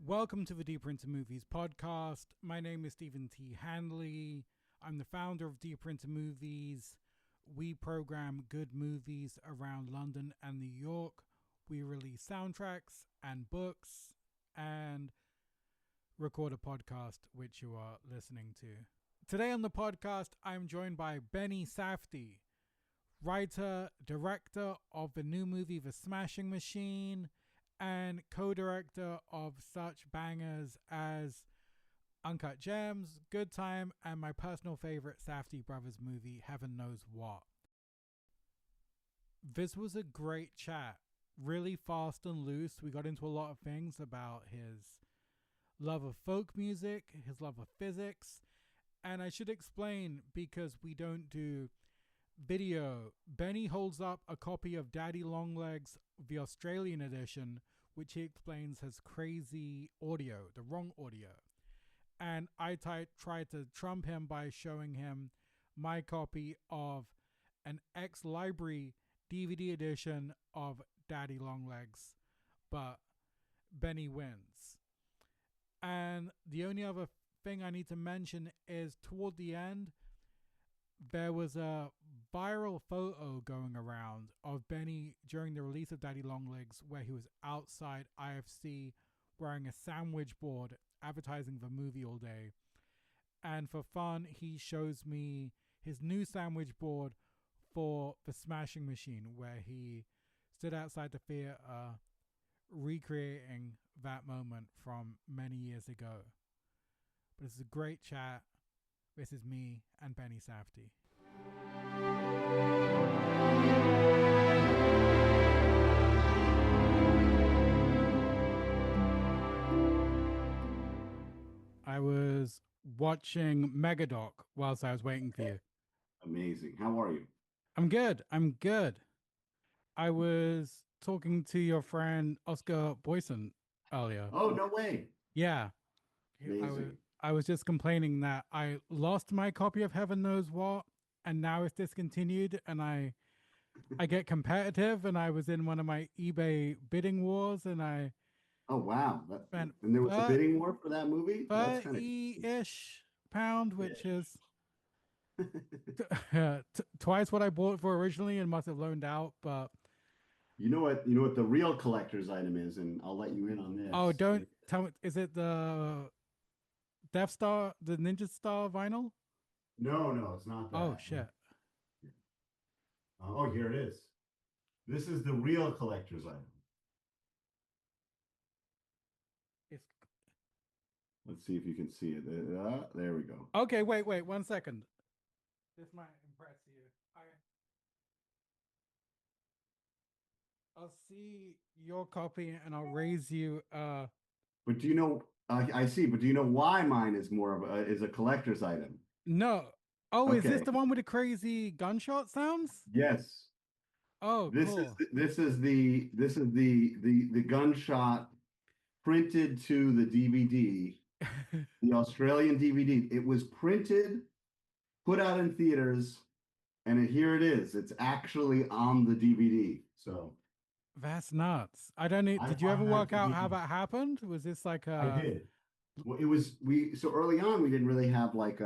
Welcome to the Deeper Into Movies podcast. My name is Stephen T. Handley. I'm the founder of Deeper Into Movies. We program good movies around London and New York. We release soundtracks and books and record a podcast, which you are listening to. Today on the podcast, I'm joined by Benny Safdie, writer, director of the new movie The Smashing Machine, and co-director of such bangers as Uncut Gems, Good Time, and my personal favorite Safdie Brothers movie, Heaven Knows What. This was a great chat, really fast and loose. We got into a lot of things about his love of folk music, his love of physics, and I should explain, because we don't do video, Benny holds up a copy of Daddy Longlegs, the Australian edition, which he explains has crazy audio, the wrong audio. And I tried to trump him by showing him my copy of an ex-library DVD edition of Daddy Longlegs, but Benny wins. And the only other thing I need to mention is toward the end, there was a viral photo going around of Benny during the release of Daddy Longlegs where he was outside IFC wearing a sandwich board advertising the movie all day. And for fun, he shows me his new sandwich board for The Smashing Machine, where he stood outside the theater recreating that moment from many years ago. But it's a great chat. This is me and Benny Safdie. I was watching Megadoc whilst I was waiting for you. Amazing. How are you? I'm good. I was talking to your friend Oscar Boyson earlier. Oh, no way. Yeah. Amazing. I was just complaining that I lost my copy of Heaven Knows What, and now it's discontinued, and I get competitive, and I was in one of my eBay bidding wars, and I Oh, wow. spent And there was a bidding war for that movie? That's kind of £30-ish, which is twice what I bought for originally and must have loaned out, but You know what the real collector's item is, and I'll let you in on this. oh, don't tell me, is it the Death Star, the Ninja Star vinyl? No, it's not that. Oh, shit. Oh, here it is. This is the real collector's item. Let's see if you can see it. There we go. Okay, wait, 1 second. This might impress you. I'll see your copy and I'll raise you. But do you know? I see. But do you know why mine is more of a collector's item? No. Oh, okay. Is this the one with the crazy gunshot sounds? Yes. Oh, cool. This is the gunshot printed to the DVD, the Australian DVD. It was printed, put out in theaters, and here it is. It's actually on the DVD. So that's nuts. I don't need. Did you ever work out how that happened? Was this like a? I did. Well, it was so early on. We didn't really have like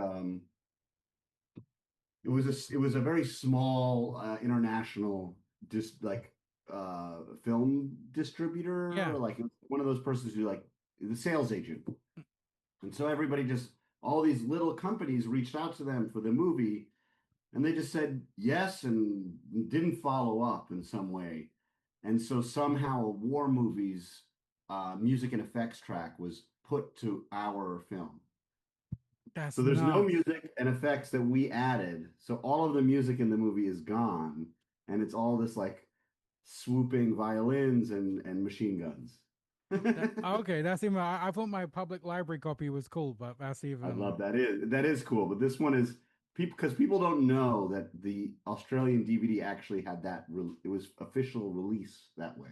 It was a very small international film distributor. Yeah. Like one of those persons who like the sales agent. And so all these little companies reached out to them for the movie, and they just said yes and didn't follow up in some way. And so somehow a war movie's music and effects track was put to our film. So there's no music and effects that we added. So all of the music in the movie is gone, and it's all this like swooping violins and machine guns. Okay, that's even. I thought my public library copy was cool, but that's even. I love that. That is cool, but this one is because people don't know that the Australian DVD actually had that. It was official release that way.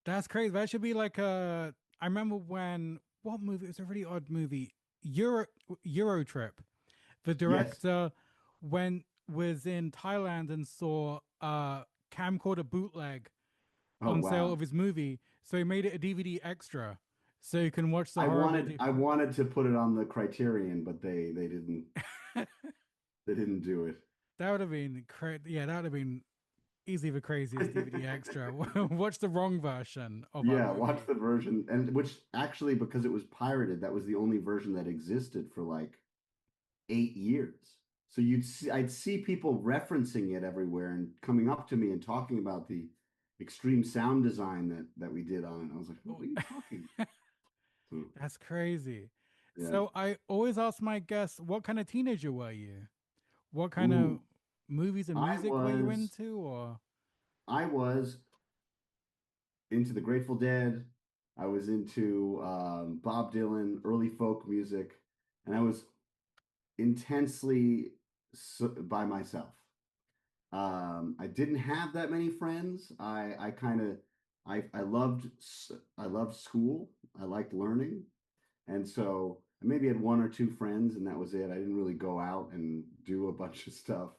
That's crazy. That should be like a. I remember what movie? It was a really odd movie. Euro Trip. The director was in Thailand and saw a camcorder bootleg on sale of his movie, so he made it a DVD extra. So you can watch the I horrible wanted I TV. wanted to put it on the Criterion, but they didn't do it. That would have been yeah, that would have been easy the craziest DVD extra. Watch the wrong version of a Yeah, watch movie. the version, and which actually, because it was pirated, that was the only version that existed for like 8 years. So I'd see people referencing it everywhere and coming up to me and talking about the extreme sound design that we did on it. I was like, what Oh, are you talking? So, that's crazy. yeah. So I always ask my guests, what kind of teenager were you? What kind of Ooh, movies and I music were you was into? Or I was into the Grateful Dead. I was into Bob Dylan, early folk music, and I was intensely by myself. I didn't have that many friends. I kind of I loved school. I liked learning, and so I maybe had one or two friends, and that was it. I didn't really go out and do a bunch of stuff.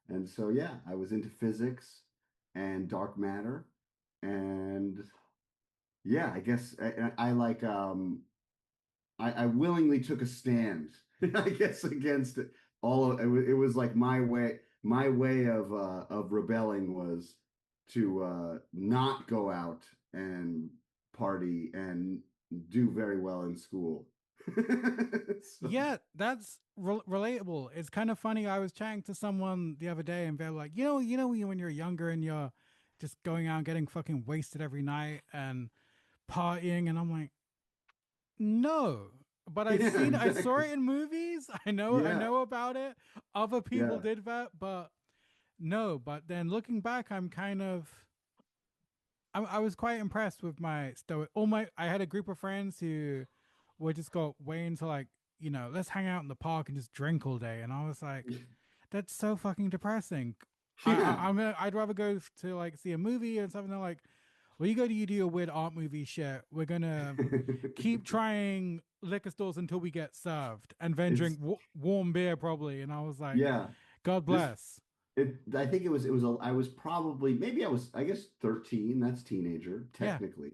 And so yeah, I was into physics and dark matter, and yeah, I guess I like I willingly took a stand, I guess, against it. It was like my way of rebelling was to not go out and party and do very well in school. So, yeah, that's relatable. It's kind of funny. I was chatting to someone the other day, and they're like, when you're younger and you're just going out and getting fucking wasted every night and partying, and I'm like, no. But yeah, I saw exactly. it in movies. I Yeah, know about it. Other people yeah. did that, but no. But then looking back, I was quite impressed with my stoic. I had a group of friends who were just got way into like, let's hang out in the park and just drink all day, and I was like, that's so fucking depressing. Yeah. I'd rather go to like see a movie and something. They're like, well, you do your weird art movie shit. We're gonna keep trying liquor stores until we get served, and then It's drink warm beer probably. And I was like, yeah. God This bless. I think I was probably maybe I guess 13, that's teenager Yeah. technically.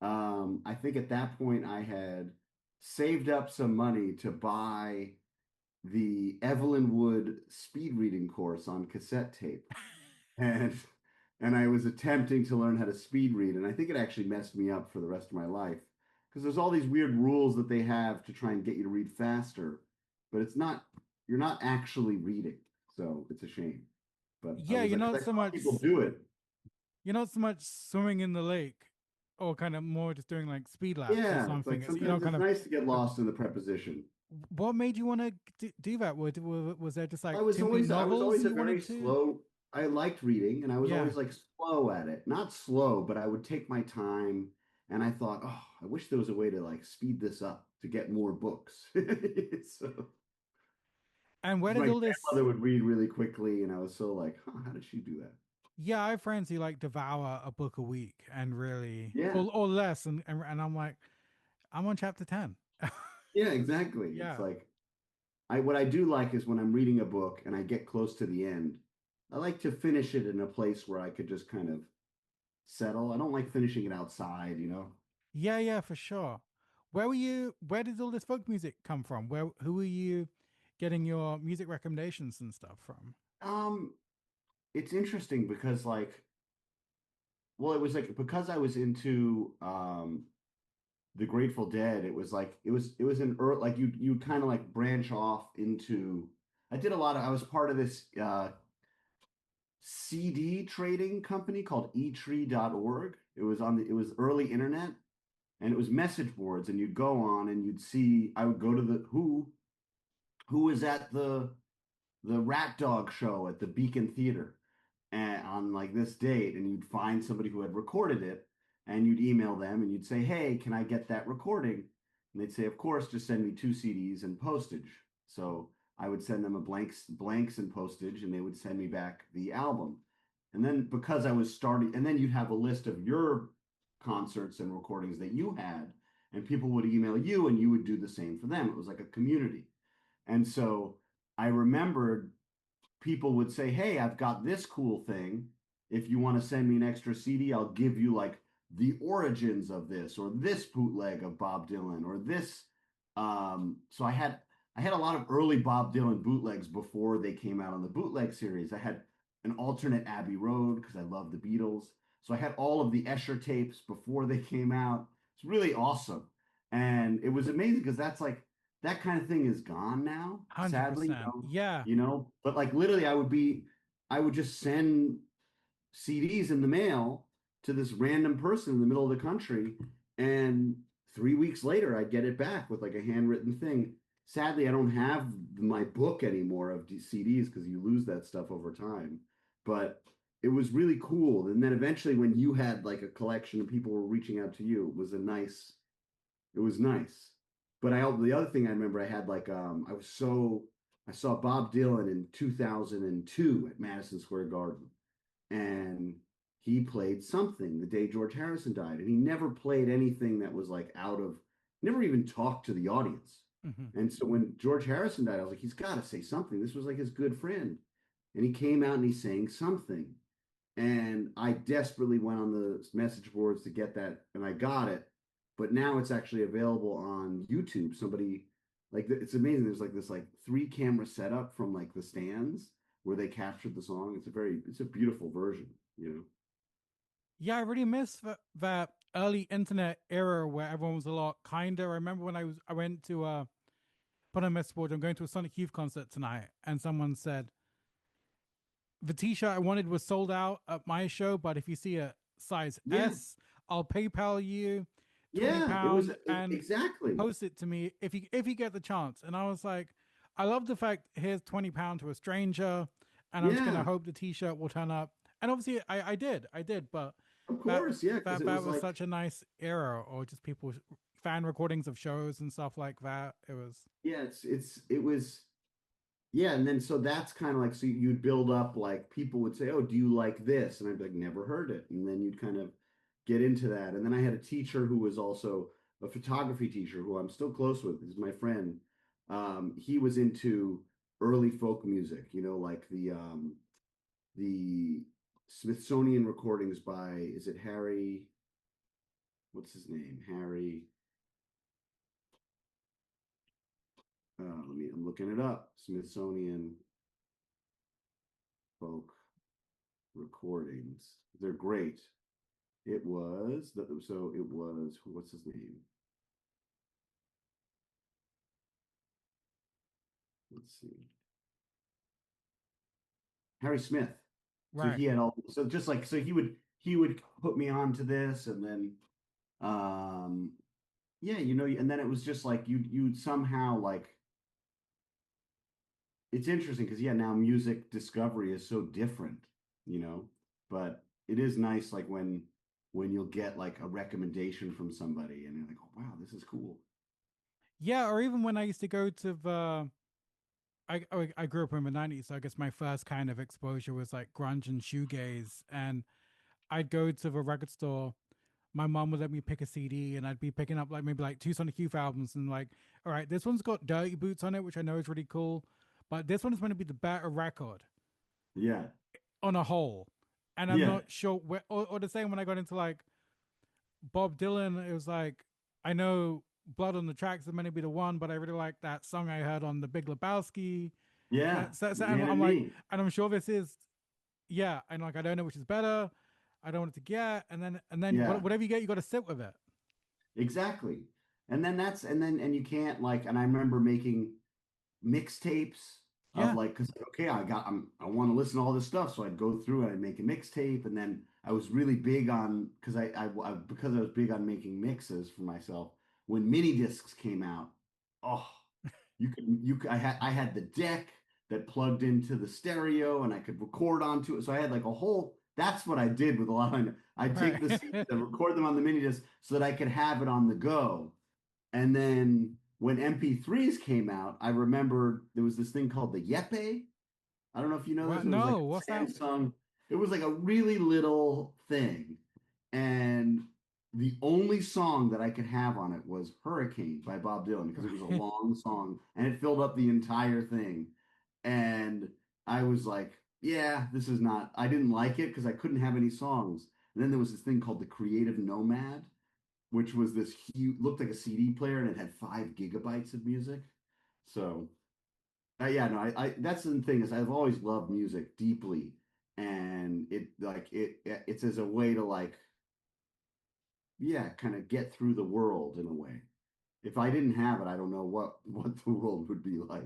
I think at that point I had saved up some money to buy the Evelyn Wood speed reading course on cassette tape. And and I was attempting to learn how to speed read, and I think it actually messed me up for the rest of my life because there's all these weird rules that they have to try and get you to read faster, but you're not actually reading. So it's a shame. But I Yeah, was like, 'cause I saw people do it. you're not so much swimming in the lake, or kind of more just doing like speed laps or Yeah, it's something. like It's sometimes it's kind of. nice to get lost in the preposition. What made you want to do that? Was there just like too many I was novels always a you very wanted to? slow. I liked reading, and I was Yeah, always like slow at it. Not slow, but I would take my time. And I thought, oh, I wish there was a way to like speed this up to get more books. So, and where because did my all this? grandmother would read really quickly, and I was so like, huh, how did she do that? Yeah, I have friends who like devour a book a week and really, Yeah, or less, and I'm like, I'm on chapter 10. yeah, exactly. It's Yeah. like I what I do like is when I'm reading a book and I get close to the end, I like to finish it in a place where I could just kind of settle. I don't like finishing it outside, you know. Yeah, yeah, for sure. Where did all this folk music come from? Who were you getting your music recommendations and stuff from? Um, it's interesting because well, it was like because I was into the Grateful Dead, it was like it was an early like you kind of like branch off into I was part of this CD trading company called etree.org. It was early internet, and it was message boards, and you'd go on and you'd see I would go to the who was at the Rat Dog show at the Beacon Theater and on like this date, and you'd find somebody who had recorded it, and you'd email them and you'd say, hey, can I get that recording? And they'd say, of course, just send me two CDs and postage. So I would send them a blanks and postage, and they would send me back the album. And then because I was starting, and then you'd have a list of your concerts and recordings that you had, and people would email you and you would do the same for them. It was like a community. And so I remembered people would say, hey, I've got this cool thing. If you want to send me an extra CD, I'll give you like the origins of this or this bootleg of Bob Dylan or this. So I had a lot of early Bob Dylan bootlegs before they came out on the bootleg series. I had an alternate Abbey Road because I love the Beatles. So I had all of the Escher tapes before they came out. It's really awesome. And it was amazing because that's like that kind of thing is gone now, sadly, 100%. Yeah. but like literally I would just send CDs in the mail to this random person in the middle of the country, and 3 weeks later I'd get it back with like a handwritten thing. Sadly, I don't have my book anymore of CDs because you lose that stuff over time. But it was really cool. And then eventually, when you had like a collection and people were reaching out to you, it was nice. But the other thing I remember I had like I saw Bob Dylan in 2002 at Madison Square Garden, and he played something the day George Harrison died, and he never played anything that was like never even talked to the audience. Hmm. And so when George Harrison died, I was like, he's got to say something. This was like his good friend, and he came out and he's saying something, and I desperately went on the message boards to get that, and I got it. But now it's actually available on YouTube. Somebody like it's amazing. There's like this like three camera setup from like the stands where they captured the song. It's a beautiful version. Yeah, I really miss that early internet era where everyone was a lot kinder. I remember when I went to put on a message board, I'm going to a Sonic Youth concert tonight, and someone said the T-shirt I wanted was sold out at my show, but if you see a size Yeah, S, I'll PayPal you twenty yeah. It was pound and exactly. post it to me if you get the chance. And I was like, I love the fact here's £20 to a stranger, and I'm just gonna Yeah, hope the T-shirt will turn up. And obviously, I did, but of that course. Yeah, because it that was was like such a nice era, or just people fan recordings of shows and stuff like that. It was yeah. It was yeah. And then so that's kind of like so you'd build up like people would say, "Oh, do you like this?" And I'd be like, "Never heard it." And then you'd kind of get into that. And then I had a teacher who was also a photography teacher who I'm still close with. He's my friend. He was into early folk music, like the Smithsonian recordings by is it Harry? What's his name? Harry. I'm looking it up. Smithsonian folk recordings. They're great. What's his name? Let's see. Harry Smith. So right. he had all so just like so he would put me on to this and then um yeah, and then it was just like you somehow like it's interesting because yeah, now music discovery is so different, you know, but it is nice like when you'll get like a recommendation from somebody and you're like, oh wow, this is cool. Yeah, or even when I used to go to the I grew up in the '90s, so I guess my first kind of exposure was like grunge and shoegaze, and I'd go to the record store. My mom would let me pick a CD, and I'd be picking up like maybe like two Sonic Youth albums, and like, all right, this one's got Dirty Boots on it, which I know is really cool, but this one is going to be the better record Yeah. on a whole, and I'm Yeah. not sure where. Or the same when I got into like Bob Dylan, it was like I know Blood on the Tracks is meant to be the one, but I really like that song I heard on the Big Lebowski. Yeah. And Man I'm and like, me. and I'm sure this is, yeah. And like, I don't know which is better. I don't want it to get, and then Yeah. whatever you get, you got to sit with it. Exactly. And you can't like and I remember making mixtapes of Yeah, like because okay I want to listen to all this stuff so I'd go through and I'd make a mixtape and then I was really big on because I was big on making mixes for myself when mini discs came out. Oh, I had the deck that plugged into the stereo and I could record onto it, so I had like a whole that's what I did with a lot of I'd take right. the CDs and record them on the mini disc so that I could have it on the go. And then when MP3s came out, I remember there was this thing called the Yepe. I don't know if you know this. What? It was like No, what's a that? Samsung. It was like a really little thing. And the only song that I could have on it was Hurricane by Bob Dylan because it was a long song and it filled up the entire thing. And I was like, yeah, this is not, I didn't like it because I couldn't have any songs. And then there was this thing called the Creative Nomad, which was this huge, looked like a CD player, and it had 5 gigabytes of music. So yeah, no, I that's the thing is I've always loved music deeply, and it's as a way to like, yeah, kind of get through the world in a way. If I didn't have it, I don't know what the world would be like.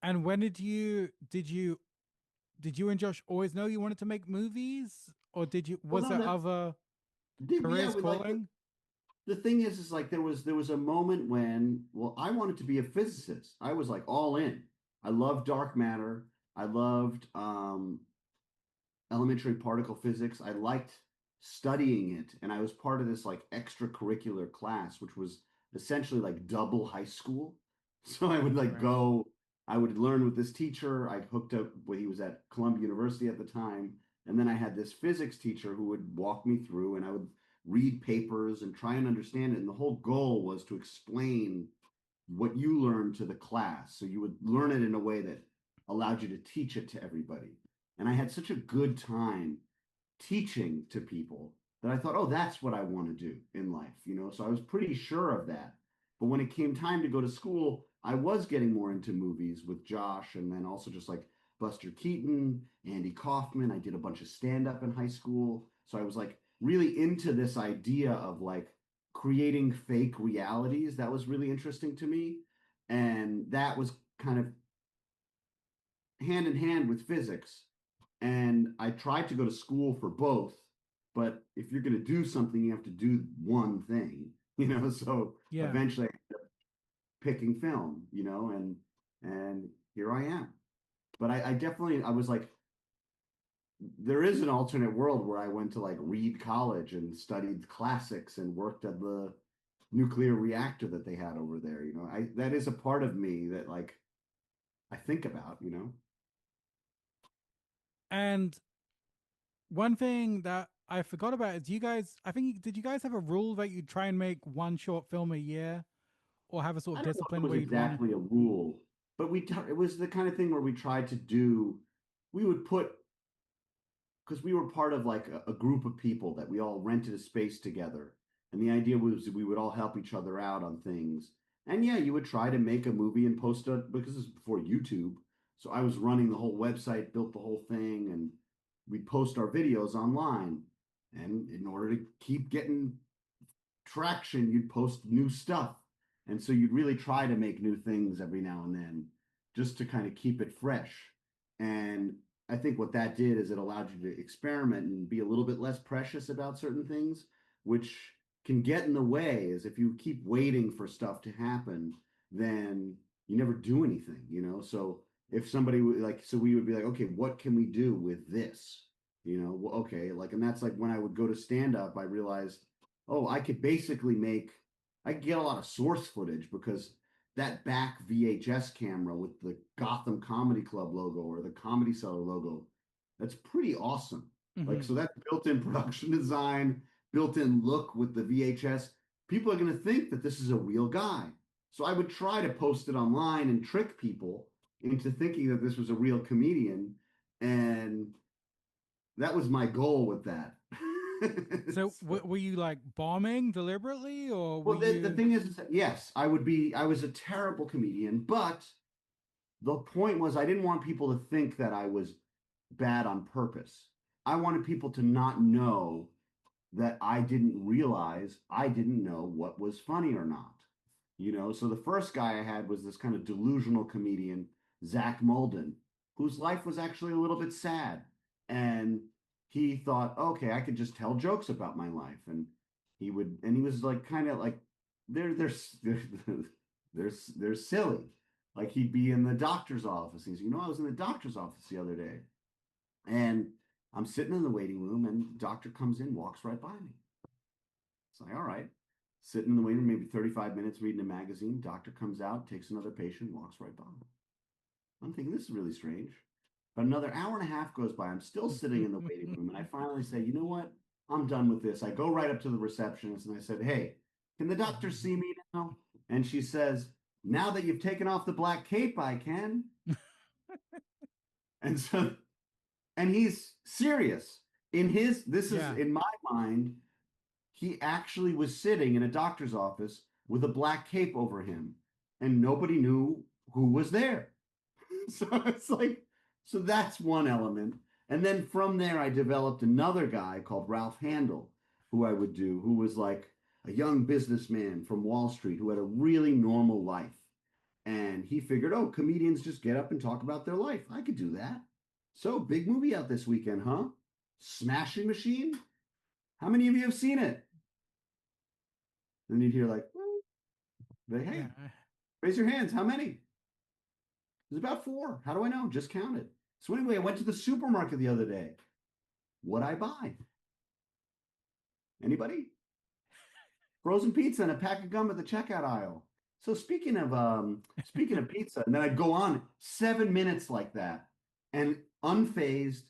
And when did you and Josh always know you wanted to make movies, or Well, was no, there that other yeah, careers we like calling? the thing is like there was a moment when, well, I wanted to be a physicist. I was like all in. I loved dark matter. I loved elementary particle physics. I liked studying it, and I was part of this like extracurricular class, which was essentially like double high school. So I would like Right. go, I would learn with this teacher. I hooked up when he was at Columbia University at the time, and then I had this physics teacher who would walk me through, and I would read papers and try and understand it. And the whole goal was to explain what you learned to the class. So you would learn it in a way that allowed you to teach it to everybody. And I had such a good time teaching to people that I thought, oh, that's what I want to do in life, you know? So I was pretty sure of that. But when it came time to go to school, I was getting more into movies with Josh, and then also just like Buster Keaton, Andy Kaufman. I did a bunch of stand up in high school. So I was like really into this idea of like creating fake realities. That was really interesting to me. And that was kind of hand in hand with physics. And I tried to go to school for both, but if you're going to do something, you have to do one thing, you know. So Yeah. eventually, I ended up picking film, you know, and here I am. But I definitely I was like, there is an alternate world where I went to like Reed College and studied classics and worked at the nuclear reactor that they had over there. You know, I that is a part of me that like I think about, you know. And one thing that I forgot about is I think, did you guys have a rule that you'd try and make one short film a year, or have a sort I of don't know if it discipline was where you'd want to? exactly a rule, but it was the kind of thing where we tried to do. We would put because we were part of like a group of people that we all rented a space together, and the idea was we would all help each other out on things. And yeah, you would try to make a movie and post it because this is before YouTube. So I was running the whole website, built the whole thing, and we'd post our videos online. And in order to keep getting traction, you'd post new stuff. And so you'd really try to make new things every now and then just to kind of keep it fresh. And I think what that did is it allowed you to experiment and be a little bit less precious about certain things, which can get in the way. Is if you keep waiting for stuff to happen, then you never do anything, you know? So if somebody like, so we would be like, okay, what can we do with this? You know, well, okay, like, and that's like when I would go to stand up, I realized, oh, I could get a lot of source footage because that back VHS camera with the Gotham Comedy Club logo or the Comedy Cellar logo, that's pretty awesome. Like, Mm-hmm. so that's built-in production design, built-in look with the VHS. People are going to think that this is a real guy. So I would try to post it online and trick people into thinking that this was a real comedian. And that was my goal with that. So So, were you like bombing deliberately, or were well, the you? thing is that, yes, I was a terrible comedian, but the point was I didn't want people to think that I was bad on purpose. I wanted people to not know that I didn't realize I didn't know what was funny or not. You know, so the first guy I had was this kind of delusional comedian, Zach Molden, whose life was actually a little bit sad. And he thought, okay, I could just tell jokes about my life. And he was like kind of like they're they're silly. Like he'd be in the doctor's office. He's, I was in the doctor's office the other day, and I'm sitting in the waiting room, and the doctor comes in, walks right by me. It's like, all right. Sitting in the waiting room, maybe 35 minutes reading a magazine. Doctor comes out, takes another patient, walks right by. I'm thinking, this is really strange. But another hour and a half goes by. I'm still sitting in the waiting room. And I finally say, you know what? I'm done with this. I go right up to the receptionist and I said, hey, can the doctor see me now? And she says, now that you've taken off the black cape, I can. And so, and he's serious. In his, this is Yeah. in my mind, he actually was sitting in a doctor's office with a black cape over him, and nobody knew who was there. So it's like, so that's one element. And then from there, I developed another guy called Ralph Handel, who I would do, who was like a young businessman from Wall Street who had a really normal life. And he figured, oh, comedians just get up and talk about their life. I could do that. So, big movie out this weekend, huh? Smashing Machine? How many of you have seen it? And you'd hear like, Yeah. hey, raise your hands. How many? There's about four. How do I know? Just count it. So anyway, I went to the supermarket the other day. What'd I buy? Anybody? Frozen pizza and a pack of gum at the checkout aisle. So speaking of pizza, and then I'd go on 7 minutes like that, and unfazed,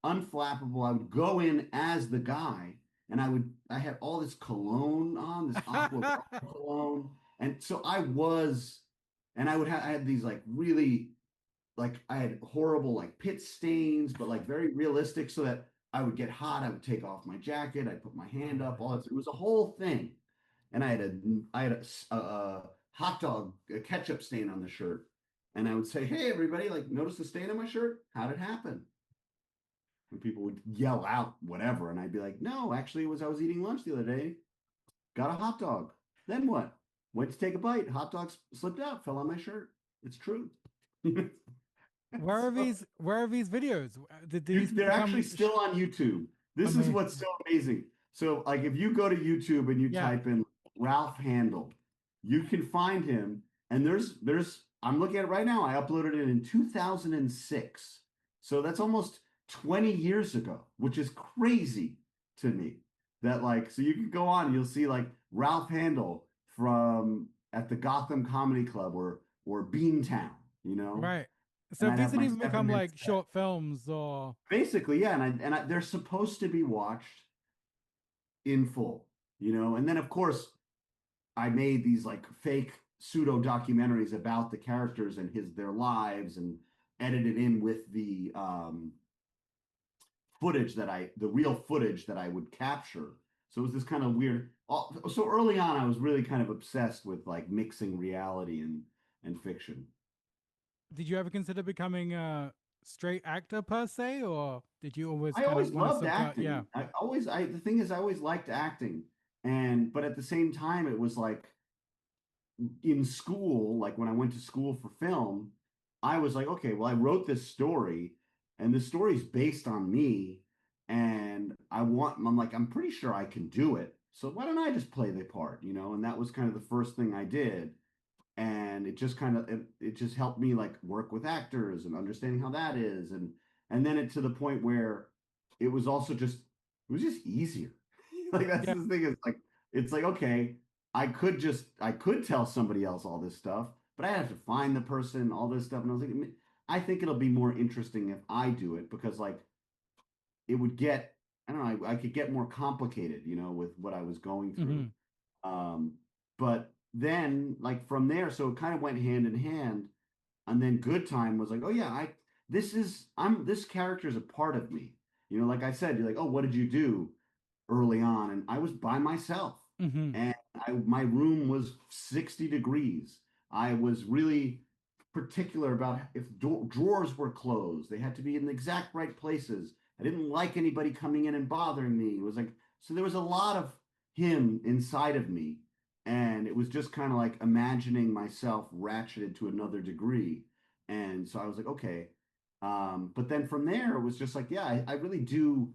unflappable. I would go in as the guy, and I had all this cologne on, this aqua cologne, and so I was, and I had these like really like I had horrible like pit stains, but like very realistic, so that I would get hot, I would take off my jacket, I'd put my hand up, all that. It was a whole thing, and I had a hot dog a ketchup stain on the shirt, and I would say, "Hey, everybody! Like, notice the stain on my shirt? How did it happen?" And people would yell out whatever, and I'd be like, "No, actually, it was I was eating lunch the other day, got a hot dog. Then what? Went to take a bite, hot dog slipped out, fell on my shirt. It's true." So, Where are these videos? Did these they're actually become still on YouTube. I This is mean, what's so amazing. So, like, if you go to YouTube and you yeah. type in Ralph Handel, you can find him. And I'm looking at it right now. I uploaded it in 2006. So that's almost 20 years ago, which is crazy to me. That like, so you can go on and you'll see like Ralph Handel from at the Gotham Comedy Club or Beantown, you know, Right. and So I'd these have didn't my even seven become minutes like set. short films or Basically, yeah, they're supposed to be watched in full, you know. And then of course, I made these like fake pseudo documentaries about the characters and their lives, and edited in with the real footage that I would capture. So it was this kind of weird. So early on, I was really kind of obsessed with like mixing reality and fiction. did you ever consider becoming a straight actor per se, or did you always I kind of always want to loved subcut? Yeah. acting. The thing is, I always liked acting, but at the same time, it was like in school, like when I went to school for film, I was like, okay, well, I wrote this story, and the story's based on me, and I'm like, I'm pretty sure I can do it. So why don't I just play the part, you know? And that was kind of the first thing I did, and it just helped me like work with actors and understanding how that is, and then it to the point where it was just easier. Like that's Yeah. the thing is like it's like okay, I could tell somebody else all this stuff, but I have to find the person, all this stuff, and I was like, I think it'll be more interesting if I do it because like it would get I don't know, I could get more complicated, you know, with what I was going through. Hmm. But then like from there, so it kind of went hand in hand. And then Good Time was like, oh yeah, this character is a part of me. You know, like I said, you're like, oh, what did you do early on? And I was by myself, Hmm. and my room was 60 degrees. I was really particular about if drawers were closed, they had to be in the exact right places. I didn't like anybody coming in and bothering me. It was like, so there was a lot of him inside of me. And it was just kind of like imagining myself ratcheted to another degree. And so I was like, okay. But then from there, it was just like, yeah, I really do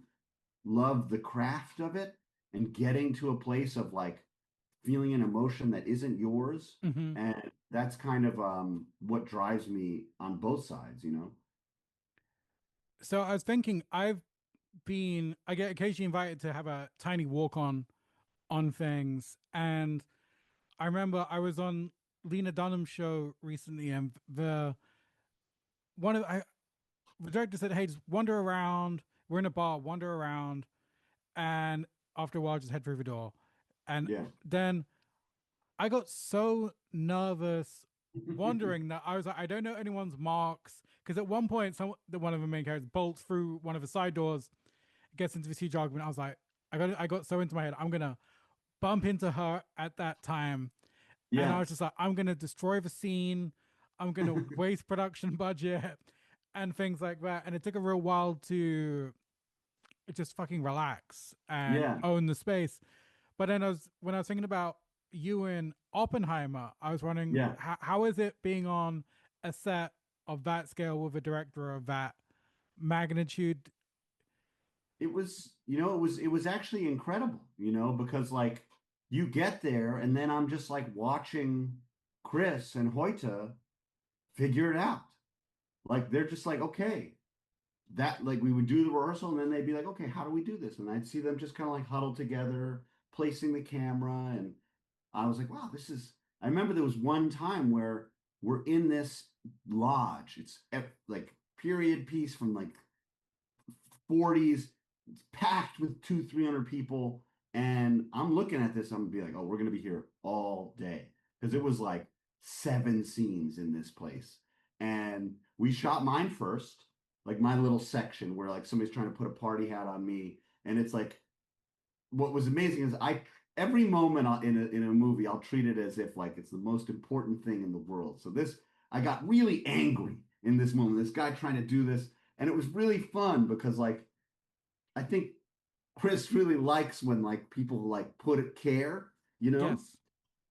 love the craft of it and getting to a place of like feeling an emotion that isn't yours. Hmm. And that's kind of what drives me on both sides, you know? So I was thinking, I get occasionally invited to have a tiny walk on things, and I remember I was on Lena Dunham's show recently, and one of I the director said, "Hey, just wander around. We're in a bar, wander around, and after a while, just head through the door." And Yeah. then I got so nervous wandering that I was like, I don't know anyone's marks, because at one point, one of the main characters bolts through one of the side doors, gets into this huge argument. I was like, I got so into my head. I'm gonna bump into her at that time, and I Yeah. was just like, I'm gonna destroy the scene. I'm gonna waste production budget and things like that. And it took a real while to just fucking relax and Yeah. own the space. But then when I was thinking about you and Oppenheimer, I was wondering Yeah. how is it being on a set of that scale with a director of that magnitude? It was, it was actually incredible, because like you get there and then I'm just like watching Chris and Hoyta figure it out. Like they're just like, okay, that like we would do the rehearsal and then they'd be like, okay, how do we do this? And I'd see them just kind of like huddled together, placing the camera. And I was like, wow, this is. I remember there was one time where we're in this lodge. It's like period piece from like 40s. It's packed with 300 people. And I'm looking at this, I'm gonna be like, oh, we're gonna be here all day. Because it was like 7 scenes in this place. And we shot mine first, like my little section where like somebody's trying to put a party hat on me. And it's like what was amazing is I every moment in a movie I'll treat it as if like it's the most important thing in the world. So this I got really angry in this moment. This guy trying to do this, and it was really fun because like I think Chris really likes when like people like put it care, you know? Yes.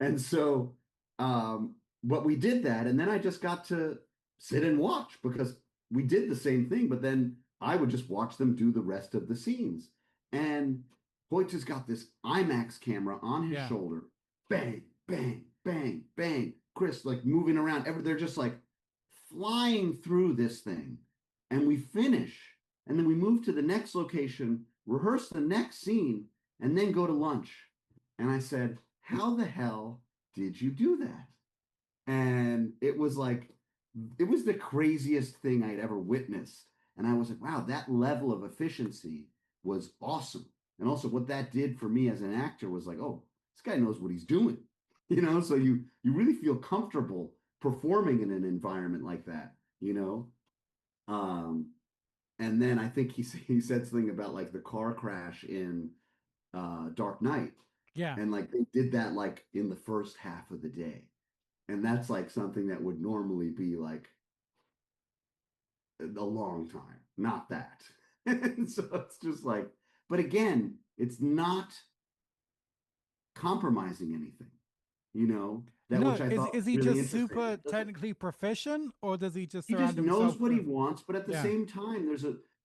And so but we did that and then I just got to sit and watch because we did the same thing, but then I would just watch them do the rest of the scenes. And Hoyt has got this IMAX camera on his Yeah. shoulder. Bang, bang, bang, bang. Chris like moving around. They're just like flying through this thing. And we finish. And then we move to the next location, rehearse the next scene, and then go to lunch. And I said, how the hell did you do that? And it was the craziest thing I'd ever witnessed. And I was like, wow, that level of efficiency was awesome. And also what that did for me as an actor was like, oh, this guy knows what he's doing. So you really feel comfortable performing in an environment like that, you know? Um, and then I think he said something about like the car crash in Dark Knight. Yeah. And like they did that like in the first half of the day. And that's like something that would normally be like a long time, not that. And so it's just like, but again, it's not compromising anything, that No, which I thought is was he really just interesting. super It doesn't, technically proficient, or does he just he just surround knows himself what he with? wants, but at the Yeah. same time,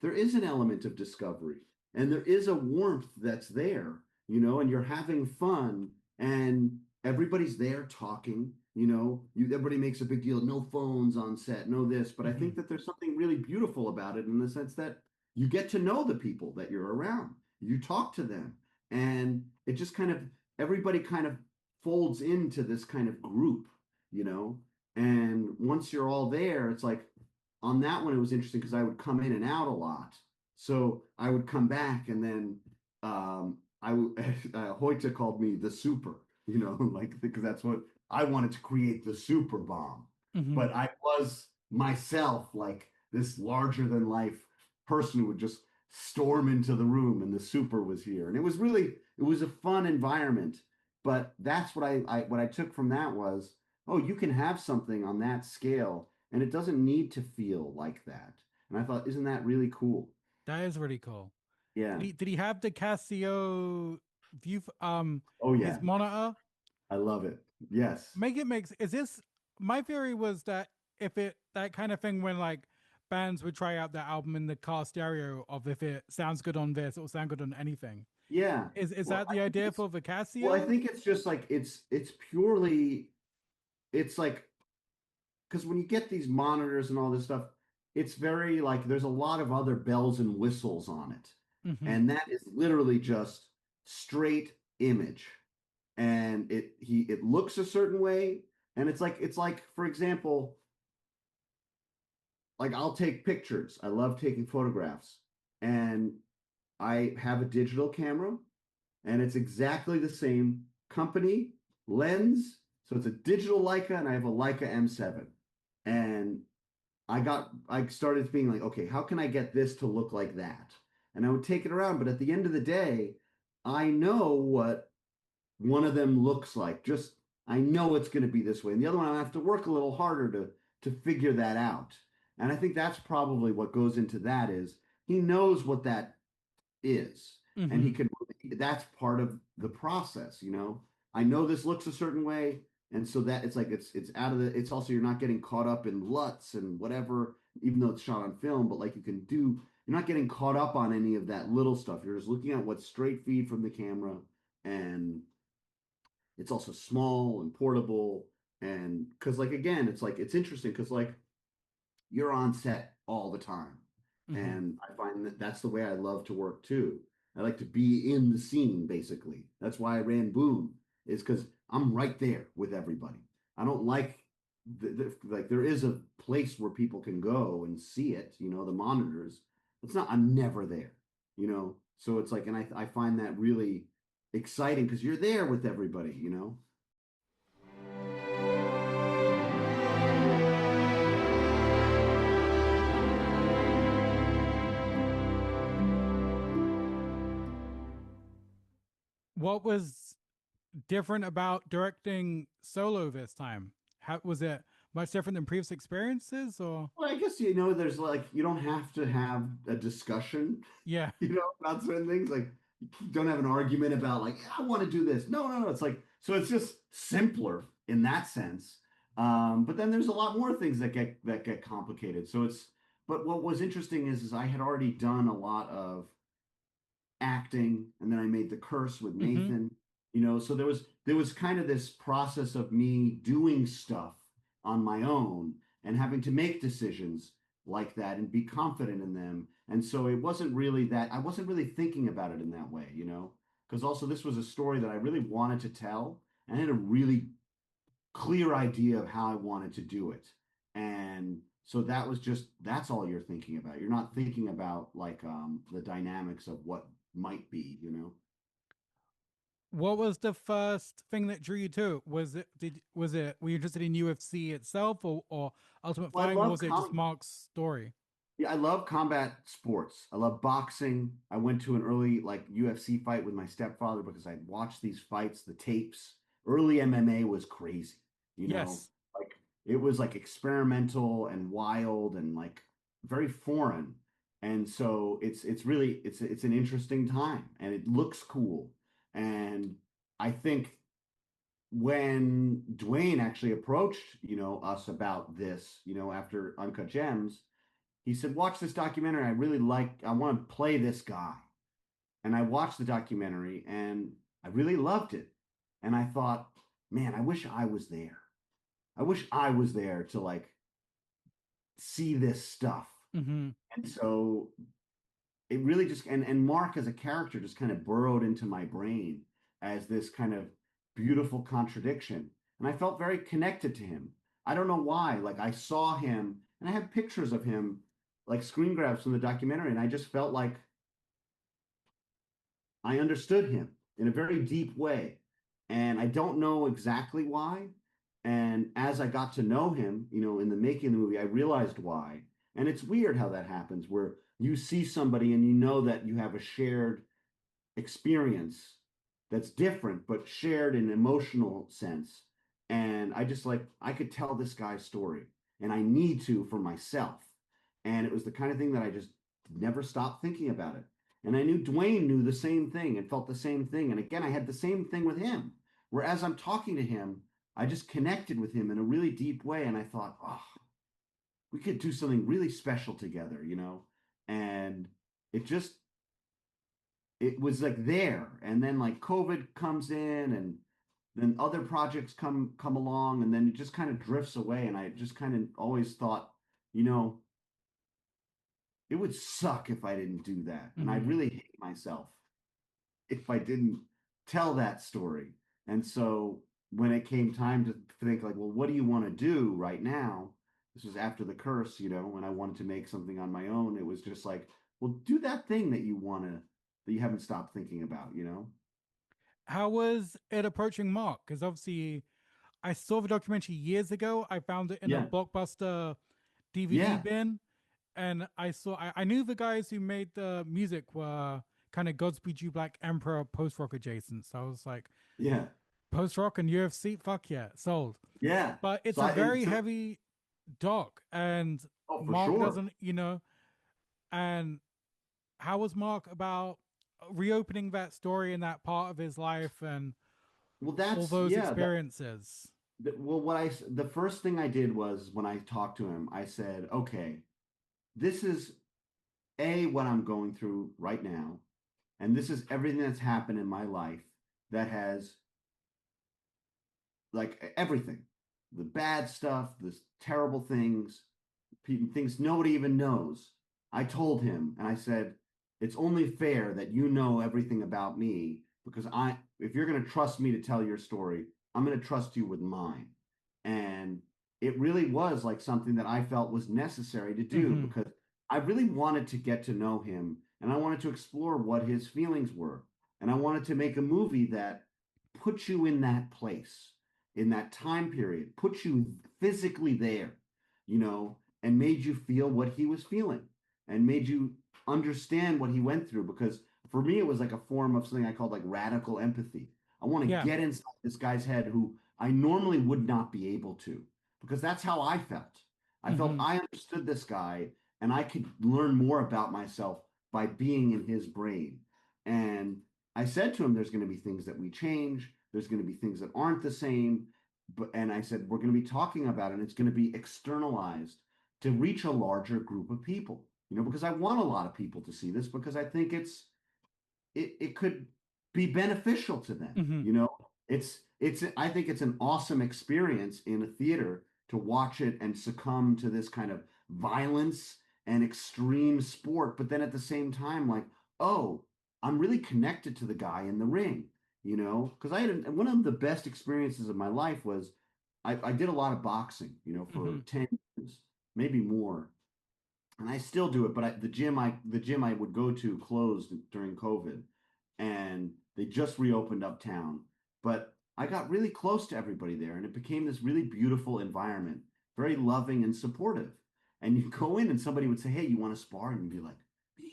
there is an element of discovery and there is a warmth that's there, and you're having fun and everybody's there talking, everybody makes a big deal, no phones on set, no this, but I Mm-hmm. think that there's something really beautiful about it in the sense that you get to know the people that you're around, you talk to them, and it just kind of everybody kind of folds into this kind of group, you know and once you're all there, it's like on that one, it was interesting because I would come in and out a lot. So I would come back and then Hoyta called me the super, like because that's what I wanted to create the super bomb. Mm-hmm. But I was myself like this larger than life person who would just storm into the room and the super was here. And it was a fun environment. But that's what I took from that was, oh, you can have something on that scale and it doesn't need to feel like that. And I thought, isn't that really cool? That is really cool. Yeah. Did he have the Casio view Oh his yeah. monitor? I love it. Yes. Make it makes is this my theory was that if it that kind of thing when like bands would try out their album in the car stereo of if it sounds good on this, it will sound good on anything. Yeah. Is Well, that the idea for the I Casio? think it's just like it's purely it's like because when you get these monitors and all this stuff, it's very like there's a lot of other bells and whistles on it. Mm-hmm. And that is literally just straight image. And it looks a certain way. And it's like, for example, like I'll take pictures. I love taking photographs. And I have a digital camera and it's exactly the same company lens. So it's a digital Leica and I have a Leica M7. And I started being like, okay, how can I get this to look like that? and I would take it around. But at the end of the day, I know what one of them looks like. Just I know it's going to be this way, and the other one I have to work a little harder to figure that out. And I think that's probably what goes into that is he knows what that is, and Mm-hmm. he can. That's part of the process, you know. I know this looks a certain way, and so that it's like it's out of the. It's also you're not getting caught up in LUTs and whatever, even though it's shot on film. But like you can do, you're not getting caught up on any of that little stuff. You're just looking at what's straight feed from the camera, and it's also small and portable. And because like again, it's like it's interesting because like you're on set all the time. Mm-hmm. And I find that that's the way I love to work too. I like to be in the scene, basically. That's why I ran Boom, is because I'm right there with everybody. I don't like, like, there is a place where people can go and see it, you know, the monitors. It's not, I'm never there, you know? So it's like, and I find that really exciting because you're there with everybody, you know? What was different about directing solo this time? How was it much different than previous experiences or Well, I guess, you know, there's like, you don't have to have a discussion yeah. you know, about certain things. Like, you don't have an argument about like, "Yeah, I want to do this." No, no, no. It's like, so it's just simpler in that sense. But then there's a lot more things that get complicated. So it's, but what was interesting is I had already done a lot of acting, and then I made The Curse with Mm-hmm. Nathan. You know, so there was kind of this process of me doing stuff on my own and having to make decisions like that and be confident in them. And so it wasn't really that I wasn't really thinking about it in that way, you know, because also this was a story that I really wanted to tell and I had a really clear idea of how I wanted to do it. And so that was just that's all you're thinking about. You're not thinking about like the dynamics of what might be, you know. What was the first thing that drew you to it? Was it were you interested in UFC itself or Ultimate Well, I Fighting or love was it just Mark's story? yeah, I love combat sports. I love boxing. I went to an early like UFC fight with my stepfather because I'd watched these fights, the tapes. Early MMA was crazy, you know, Yes. like it was like experimental and wild and like very foreign. And so it's really it's an interesting time and it looks cool. And I think when Dwayne actually approached, you know, us about this, you know, after Uncut Gems, he said, "Watch this documentary. I really like, I want to play this guy." And I watched the documentary and I really loved it. And I thought, man, I wish I was there. I wish I was there to like see this stuff. Mm-hmm. And so it really just, and Mark as a character just kind of burrowed into my brain as this kind of beautiful contradiction. And I felt very connected to him. I don't know why. Like I saw him and I have pictures of him, like screen grabs from the documentary, and I just felt like I understood him in a very deep way. And I don't know exactly why. And as I got to know him, you know, in the making of the movie, I realized why. And it's weird how that happens, where you see somebody and you know that you have a shared experience that's different, but shared in an emotional sense. And I just like, I could tell this guy's story and I need to for myself. And it was the kind of thing that I just never stopped thinking about it. And I knew Dwayne knew the same thing and felt the same thing. And again, I had the same thing with him. Whereas I'm talking to him, I just connected with him in a really deep way. And I thought, oh, we could do something really special together, you know? And it just, it was like there. And then like COVID comes in and then other projects come along and then it just kind of drifts away. And I just kind of always thought, you know, it would suck if I didn't do that. And I Mm-hmm. really hate myself if I didn't tell that story. And so when it came time to think like, well, what do you want to do right now? This was after the curse, you know, when I wanted to make something on my own. It was just like, well, do that thing that you want to, that you haven't stopped thinking about, you know? How was it approaching Mark? Because obviously I saw the documentary years ago. I found it in a Yeah. blockbuster DVD Yeah. bin. and I knew the guys who made the music were kind of Godspeed You Black Emperor post rock adjacent. So I was like, Yeah, post rock and UFC, fuck yeah, sold. yeah. But it's So a I and very so heavy doc, and oh for Mark sure. doesn't, and how was Mark about reopening that story in that part of his life and Well, all that's those yeah. experiences? Well, the first thing I did was when I talked to him, I said, okay, this is what I'm going through right now, and this is everything that's happened in my life that has like everything, the bad stuff, the terrible things, things nobody even knows. I told him, and I said, it's only fair that you know everything about me because if you're going to trust me to tell your story, I'm going to trust you with mine. And it really was like something that I felt was necessary to do Mm-hmm. because I really wanted to get to know him and I wanted to explore what his feelings were. And I wanted to make a movie that puts you in that place, in that time period, puts you physically there, and made you feel what he was feeling and made you understand what he went through. Because for me, it was like a form of something I called like radical empathy. I want to Yeah. get inside this guy's head who I normally would not be able to, because that's how I felt. I felt Mm-hmm. I understood this guy and I could learn more about myself by being in his brain. And I said to him, there's going to be things that we change, there's going to be things that aren't the same. And I said, we're going to be talking about it, and it's going to be externalized to reach a larger group of people, because I want a lot of people to see this because I think it could be beneficial to them. Mm-hmm. It's I think it's an awesome experience in a theater to watch it and succumb to this kind of violence and extreme sport, but then at the same time, like, oh, I'm really connected to the guy in the ring, because I had one of the best experiences of my life was I did a lot of boxing, Mm-hmm. for 10 years, maybe more, and I still do it, but the gym I would go to closed during COVID, and they just reopened uptown. But I got really close to everybody there, and it became this really beautiful environment, very loving and supportive. And you go in, and somebody would say, "Hey, you want to spar?" And you'd be like, "Me?"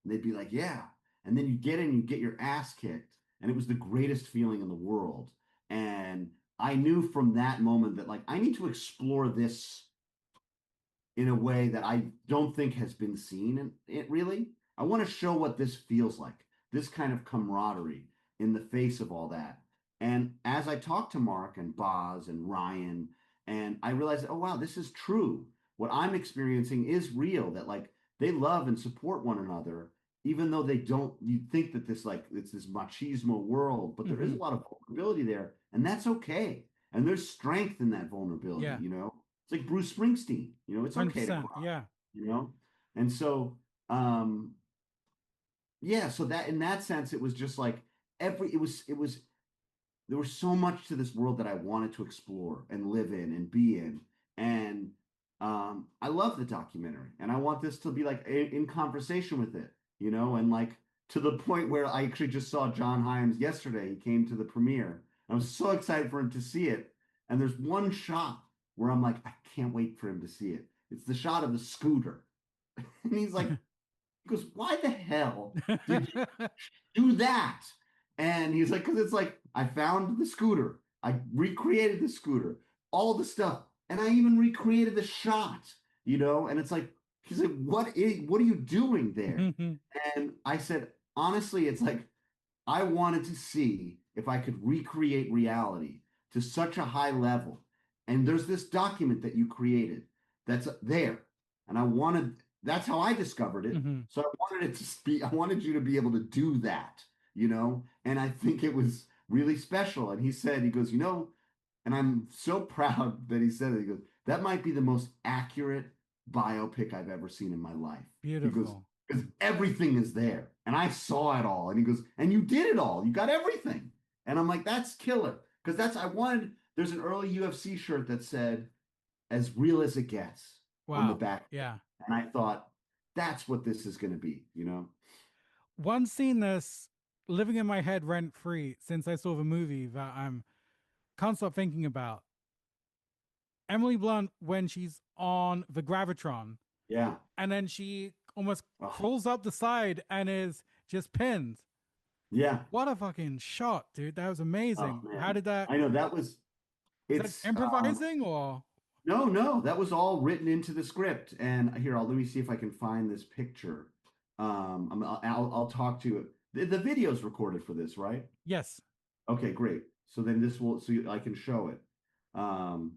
And they'd be like, "Yeah." And then you get in, you get your ass kicked, and it was the greatest feeling in the world. And I knew from that moment that like I need to explore this in a way that I don't think has been seen in it really. I want to show what this feels like, this kind of camaraderie in the face of all that. And as I talked to Mark and Boz and Ryan, and I realized, oh wow, this is true. What I'm experiencing is real, that like they love and support one another, even though they don't, you think that this like it's this machismo world, but there is Mm-hmm. a lot of vulnerability there, and that's okay. And there's strength in that vulnerability, Yeah. it's like Bruce Springsteen, it's okay to 100%. cry, Yeah. you know? And so, um, yeah, so that in that sense, it was just like there was so much to this world that I wanted to explore and live in and be in. And I love the documentary and I want this to be like in conversation with it, and like to the point where I actually just saw John Hyams yesterday. He came to the premiere. I was so excited for him to see it. And there's one shot where I'm like, I can't wait for him to see it. It's the shot of the scooter. And he's like, he goes, why the hell did you do that? And he's like, because it's like, I found the scooter. I recreated the scooter, all the stuff. And I even recreated the shot, And it's like, he's like, what are you doing there? And I said, honestly, it's like, I wanted to see if I could recreate reality to such a high level. And there's this document that you created that's there. And that's how I discovered it. Mm-hmm. So I wanted you to be able to do that, And I think it was really special. And he goes, and I'm so proud that he said it. He goes, that might be the most accurate biopic I've ever seen in my life. He goes, Beautiful. because everything is there. And I saw it all. And he goes, and you did it all. You got everything. And I'm like, that's killer. Because there's an early UFC shirt that said, as real as it gets on the Wow. back. Yeah. And I thought, that's what this is going to be. One scene that's living in my head rent free since I saw the movie that I'm can't stop thinking about Emily Blunt when she's on the Gravitron Yeah. and then she almost Oh, crawls up the side and is just pinned. yeah. What a fucking shot, dude! That was Oh amazing. How man. did that? I know that was Was that it's improvising or? no, no, that was all written into the script. And here, let me see if I can find this picture. I'll talk to you. The video's recorded for this, right? Yes. Okay, great. So then this will, so I can show it. Um,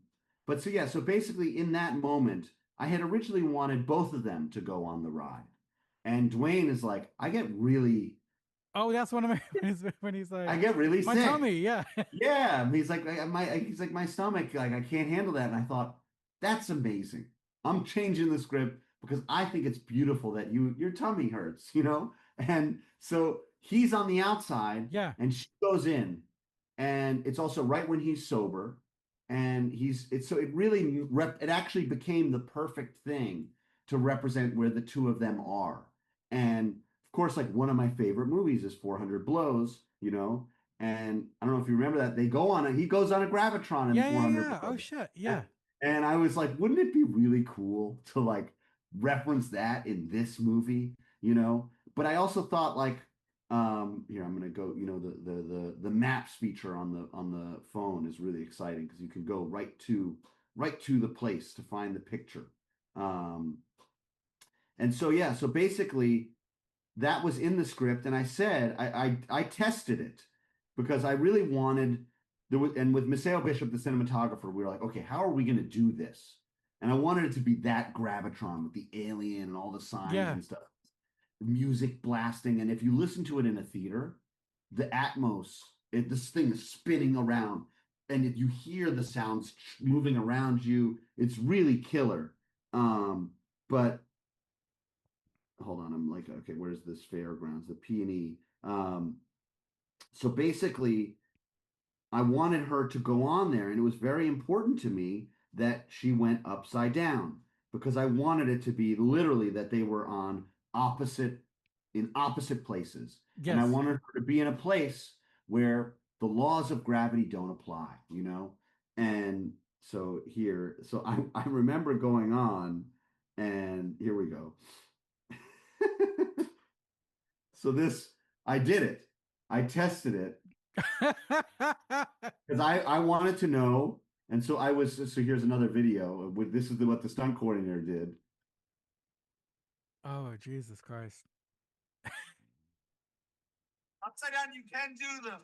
but so yeah, so basically in that moment, I had originally wanted both of them to go on the ride. And Dwayne is like, Oh, that's one of my when he's I like, get really my sick. 'tummy, yeah. Yeah, he's like my stomach, like I can't handle that. And I thought, that's amazing. I'm changing the script because I think it's beautiful that your tummy hurts, you know? And so he's on the outside Yeah. and she goes in. And it's also right when he's sober. And it's so it actually became the perfect thing to represent where the two of them are. And of course, like one of my favorite movies is 400 Blows, you know, and I don't know if you remember that he goes on a gravitron in Yeah, yeah, 400 yeah. Oh Blows. shit. And, Yeah. and I was like, wouldn't it be really cool to like reference that in this movie, you know? But I also thought like, here I'm gonna go, you know, the maps feature on the phone is really exciting because you can go right to the place to find the picture. Um, and so yeah, so basically that was in the script, and I said I tested it because I really wanted there was, and with Maceo Bishop, the cinematographer, we were like, okay, how are we going to do this? And I wanted it to be that gravitron with the alien and all the signs Yeah. and stuff, music blasting, and if you listen to it in a theater, the Atmos, this thing is spinning around, and if you hear the sounds moving around you, it's really killer. But hold on, I'm like, okay, where's this fairgrounds? The Peony. So basically, I wanted her to go on there, and it was very important to me that she went upside down because I wanted it to be literally that they were on opposite in opposite places, and I Yes. wanted her to be in a place where the laws of gravity don't apply, you know. And so here, so I remember going on, and here we go. So this, I did it. I tested it because I wanted to know. And so so here's another video with this is what the stunt coordinator did. Oh, Jesus Christ. Upside down, you can do them.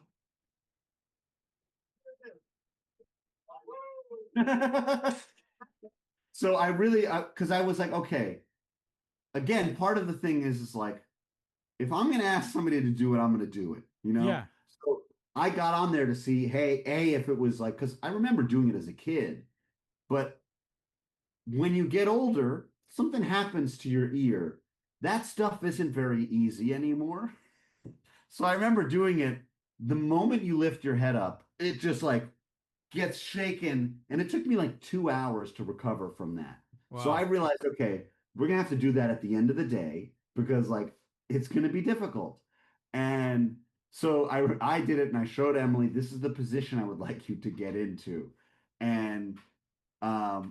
So I really, because I was like, okay, again, part of the thing is like, if I'm going to ask somebody to do it, I'm going to do it, you know? Yeah. So I got on there to see, hey, if it was like, because I remember doing it as a kid, but when you get older, something happens to your ear. That stuff isn't very easy anymore. So I remember doing it the moment you lift your head up, it just like gets shaken. And it took me like 2 hours to recover from that. So I Wow. realized, okay, we're gonna have to do that at the end of the day because like it's gonna be difficult. And so I did it and I showed Emily, this is the position I would like you to get into. And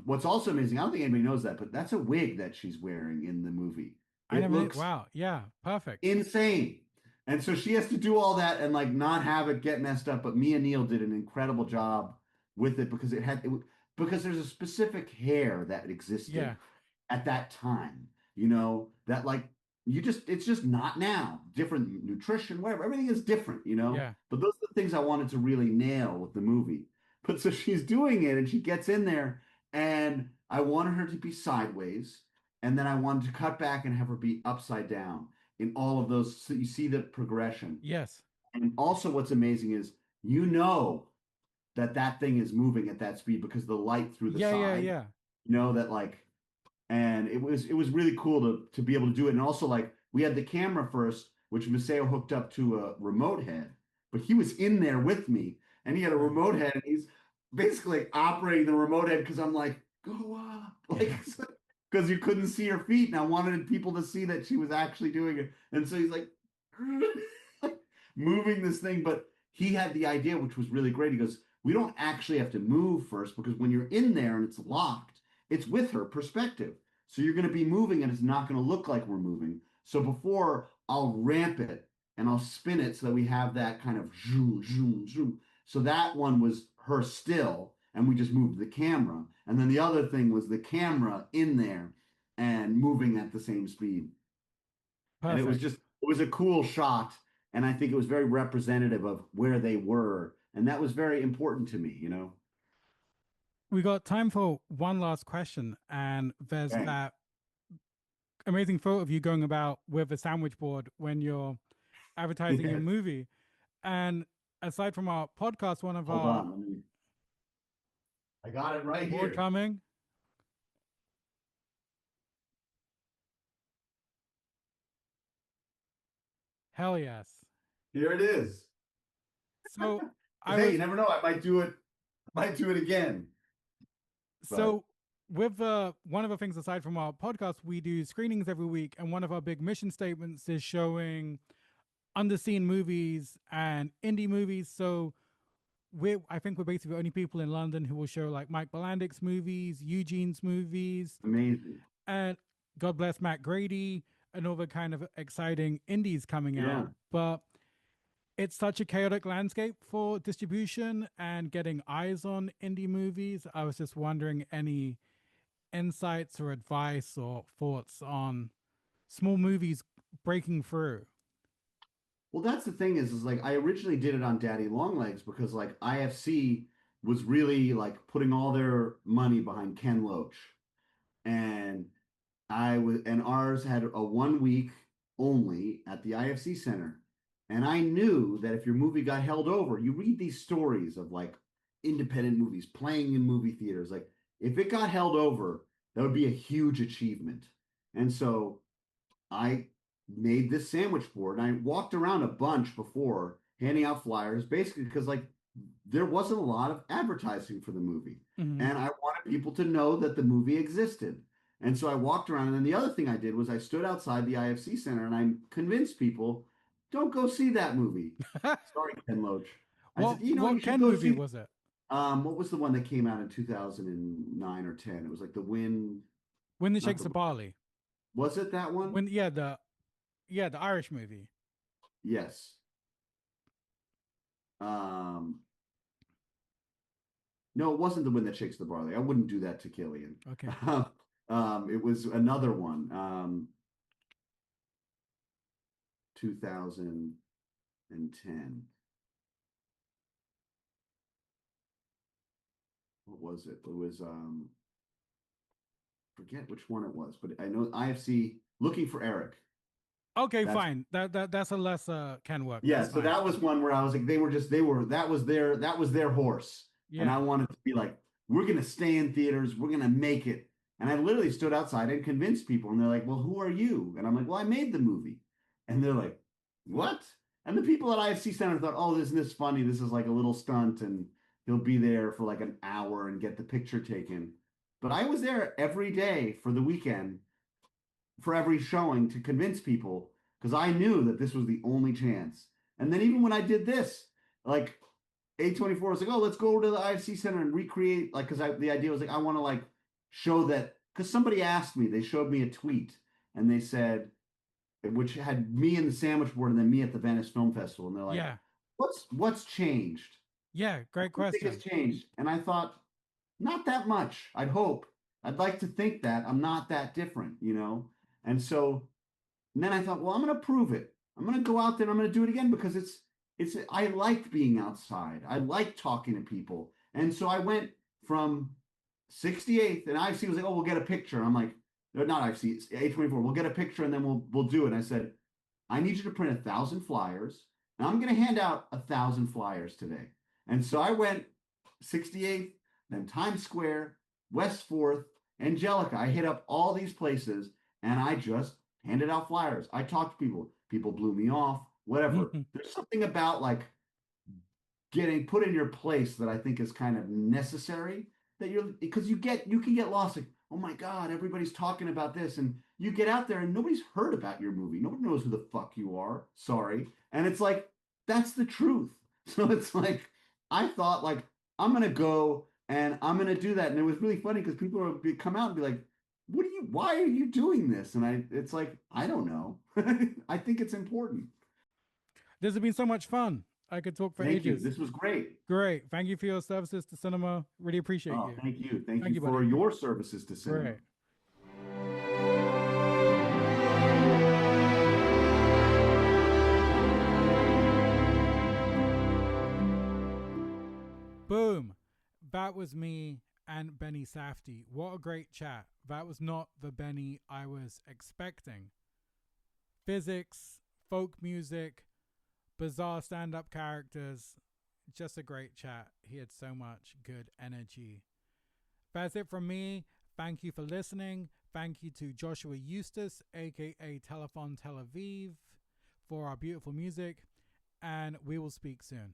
what's also amazing, I don't think anybody knows that, but that's a wig that she's wearing in the movie. I It never knew. looks Wow. Yeah. Perfect. insane. And so she has to do all that and like not have it get messed up. But me and Neil did an incredible job with it because because there's a specific hair that existed Yeah. at that time, you know, that like it's just not now. Different nutrition, whatever, everything is different, you know. Yeah. But those are the things I wanted to really nail with the movie. But so she's doing it and she gets in there, and I wanted her to be sideways, and then I wanted to cut back and have her be upside down in all of those. So you see the progression. Yes. And also, what's amazing is you know that thing is moving at that speed because the light through the Yeah. Yeah. side, Yeah. you know, that like, and it was really cool to be able to do it. And also like we had the camera first, which Maseo hooked up to a remote head, but he was in there with me and he had a Right. remote head and he's basically operating the remote head because I'm like, go up, like Yeah. because you couldn't see her feet and I wanted people to see that she was actually doing it. And so he's like moving this thing, but he had the idea, which was really great. He goes, we don't actually have to move first because when you're in there and it's locked, it's with her perspective. So you're going to be moving and it's not going to look like we're moving. So before I'll ramp it and I'll spin it so that we have that kind of zoom, zoom, zoom. So that one was her still, and we just moved the camera. And then the other thing was the camera in there and moving at the same speed. And Perfect. it was a cool shot. And I think it was very representative of where they were. And that was very important to me, you know? We got time for one last question, and there's Okay. that amazing photo of you going about with a sandwich board when you're advertising your Yes. movie. And aside from our podcast, one of Hold our on. I got it right board here. coming. Hell yes. Here it is. So I Hey, you was never know. Might do it again. But so with one of the things aside from our podcast, we do screenings every week, and one of our big mission statements is showing underseen movies and indie movies. So I think we're basically the only people in London who will show like Mike Belandic's movies, Eugene's movies, amazing. and God bless Matt Grady and all the kind of exciting indies coming Yeah. out. But it's such a chaotic landscape for distribution and getting eyes on indie movies. I was just wondering any insights or advice or thoughts on small movies breaking through. Well, that's the thing is like I originally did it on Daddy Longlegs because like IFC was really like putting all their money behind Ken Loach. And and ours had a 1 week only at the IFC Center. And I knew that if your movie got held over, you read these stories of like independent movies playing in movie theaters. Like if it got held over, that would be a huge achievement. And so I made this sandwich board and I walked around a bunch before handing out flyers, basically because like there wasn't a lot of advertising for the movie. Mm-hmm. And I wanted people to know that the movie existed. And so I walked around. And then the other thing I did was I stood outside the IFC Center and I convinced people, don't go see that movie. Sorry, Ken Loach. I said, you know, you what should Ken go movie see was it? what was the one that came out in 2009 or 10? It was like the Wind, When the not Shakes the the Barley. was it that one? When the Irish movie. Yes. Um, no, it wasn't the Wind that shakes the barley. I wouldn't do that to Killian. Okay. It was another one. 2010. What was it? It was forget which one it was, but I know IFC looking for Eric. Okay, That's fine. That's a less Ken work. yeah. That's So fine. that was one where I was like, that was their horse, and Yeah. I wanted to be like, we're gonna stay in theaters, we're gonna make it. And I literally stood outside and convinced people, and they're like, well, who are you? And I'm like, well, I made the movie, and they're like, what? And the people at IFC Center thought, oh, isn't this funny? This is like a little stunt, and he'll be there for like an hour and get the picture taken. But I was there every day for the weekend for every showing to convince people because I knew that this was the only chance. And then even when I did this, like A24 was like, oh, let's go over to the IFC Center and recreate, like, because the idea was like, I want to like show that, because somebody asked me, they showed me a tweet and they said, which had me in the sandwich board and then me at the Venice Film Festival. And they're like, Yeah. what's changed? Yeah. Great What do you think has question. changed? And I thought, not that much. I'd hope. I'd like to think that I'm not that different, you know? And so and then I thought, well, I'm going to prove it. I'm going to go out there and I'm going to do it again because I liked being outside. I liked talking to people. And so I went from 68th and IFC was like, oh, we'll get a picture. And I'm like, no, not IFC, it's A24. We'll get a picture and then we'll do it. And I said, I need you to print 1,000 flyers. And I'm going to hand out 1,000 flyers today. And so I went 68th, then Times Square, West 4th, Angelica. I hit up all these places and I just handed out flyers. I talked to people. People blew me off, whatever. There's something about like getting put in your place that I think is kind of necessary that you're because you can get lost like, oh my God, everybody's talking about this. And you get out there and nobody's heard about your movie. Nobody knows who the fuck you are. Sorry. And it's like, that's the truth. So it's like, I thought like, I'm gonna go and I'm gonna do that. And it was really funny because people would come out and be like, why are you doing this? And it's like, I don't know. I think it's important. This has been so much fun. I could talk for Thank you. ages. This was great. Great. Thank you for your services to cinema. Really appreciate Oh, you. thank you. Thank Thank you you, for buddy. your services to cinema. Great. Boom. That was me and Benny Safdie. What a great chat. That was not the Benny I was expecting. Physics, folk music, bizarre stand-up characters. Just a great chat. He had so much good energy. That's it from me. Thank you for listening. Thank you to Joshua Eustace, aka Telephone Tel Aviv, for our beautiful music. And we will speak soon.